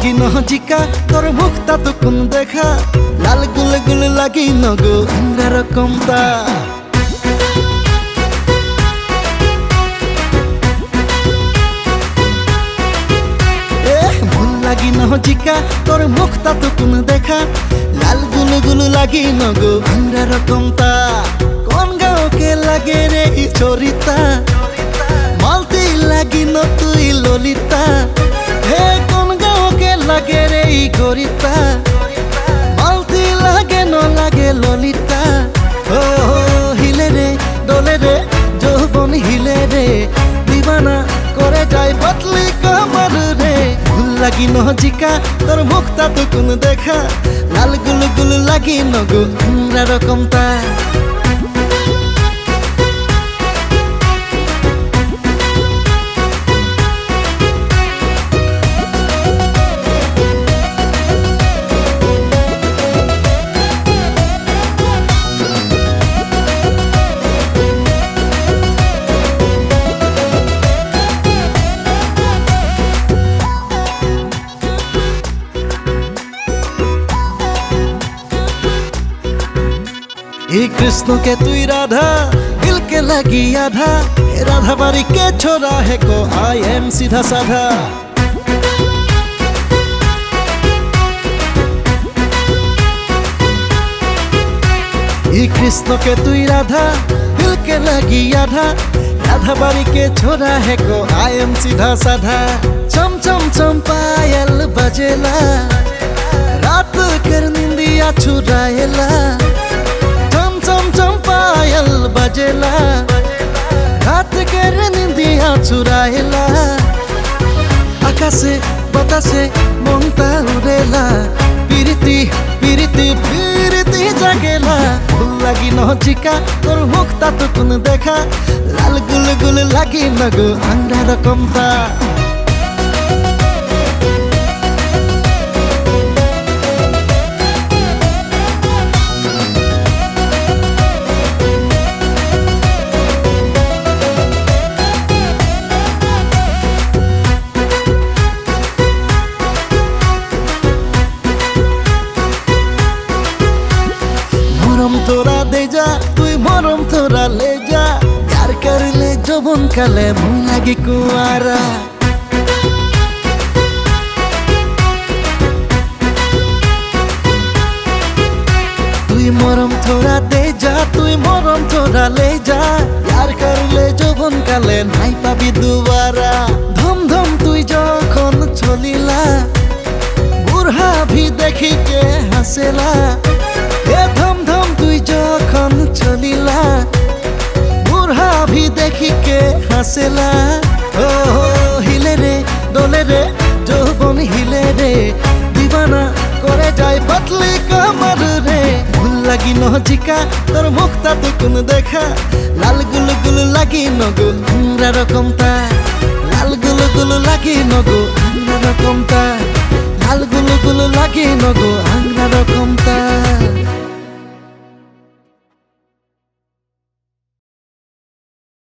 লাগি নজিকা তোর মুখটা তো কোন দেখা লাল গুল গুল লাগি নগো আঙ্গা রকমটা লাগি নজিকা তোর মুখটা তো কোন দেখা লাল গুল গুল লাগি নগো আঙ্গা রকমটা কোন গাঁওকে লাগে রে চরিতা মালতি লাগি ন তুই ললিতা হে কোন গাঁওকে লাগে রে গরিতা মালতি লাগে ন লাগে ললিতা ও হিলে রে ডলে রে যৌবন হিলে রে দিবানা করে যায় বদলি কামার রে ভুল লাগি নজিকা তোর মুখটা তো কোন দেখা লাল গুল গুল লাগি নগো আঙ্গা রকমটা ए कृष्ण के तुई राधा दिल के लगी आधा राधा बारी के छोरा है को आई एम सीधा साधा ए कृष्ण के तुई राधा दिल के लगी आधा राधा बारी के छोरा है को आई एम सीधा साधा चम चम चम पायल बजेला रात कर निंदिया चुराएला पायल बजेला रात कर निंदिया चुराएला आकाशे बतासे मनता उड़ेला पीरिति पीरिति पीरिति जागेला भूल लगी नजिका तोर मुखटा तो कोन देखा लाल गुल गुल लगी नगो आंगा रकमटा मरम तोरा दे जा तुई मरम तोरा ले जा प्यार कर ले जबन काले मुई लागी कुआरा तुई मरम तोरा दे जा तुई मरम तोरा ले जा प्यार कर ले जबन काले नाई पाबी दुबारा धम धम तुई जखन चलिला बुढ़ा भी देखी के हंसेला ए धम धम तुई जखन चलिला बुढ़ा भी देखी के हंसेला ओ हिले रे डोले रे যৌবন हिले रे দিবানা করে যায় বদলি কামার রে ভুল লাগি নজিকা তোর মুখটা তো কোন দেখা লাল গুল গুল লাগি নগো আঙ্গা রকমটা লাল গুল গুল লাগি নগো আঙ্গা রকমটা লাল গুল গুল লাগি নগো আঙ্গা রকমটা